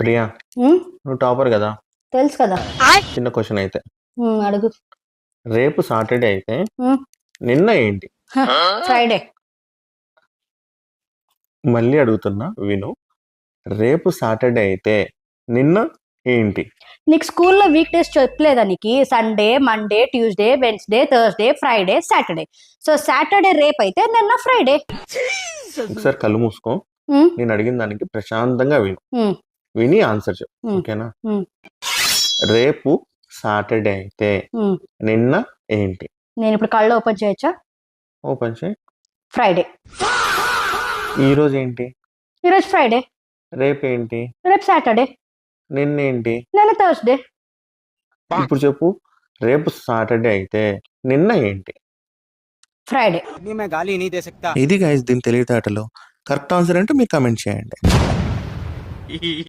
ప్రియా, ఉమ్, నువ్వు టాపర్ కదా. తెలుసు కదా. చిన్న క్వశ్చన్ అయితే, అడుగు. రేపు సాటర్డే అయితే ఉమ్, నిన్న ఏంటి? ఫ్రైడే. మళ్ళీ అడుగుతున్నా విను. రేపు సాటర్డే అయితే నిన్న ఏంటి? నీకు స్కూల్లో వీక్ డేస్ చెప్పలేదా? నీకు Sunday, Monday, Tuesday, Wednesday, Thursday, Friday, Saturday. So Saturday రేపు అయితే నిన్న ఫ్రైడే. ఒకసారి కళ్ళు మూసుకో. ఉమ్, నేను అడిగిన దానికి ప్రశాంతంగా విను. ఉమ్, విని ఆన్సర్ చెప్పు, ఉమ్, ఓకేనా? ఉమ్, రేపు సాటర్డే అయితే ఉమ్. నిన్న ఏంటి? నేను ఇప్పుడు కళ్ళు ఓపెన్ చేయొచ్చా? ఓపెన్ చేయి. ఫ్రైడే. ఈ రోజు ఏంటి? ఈరోజు ఫ్రైడే. రేపు ఏంటి? రేపు సాటర్డే. నిన్న ఏంటి? నిన్న థర్స్డే. ఇప్పుడు చెప్పు, రేపు సాటర్డే అయితే నిన్న ఏంటి? ఫ్రైడే. ఇది గైస్ దీని తెలివితేటలు. కరెక్ట్ ఆన్సర్ అంటే మీరు కామెంట్ చేయండి.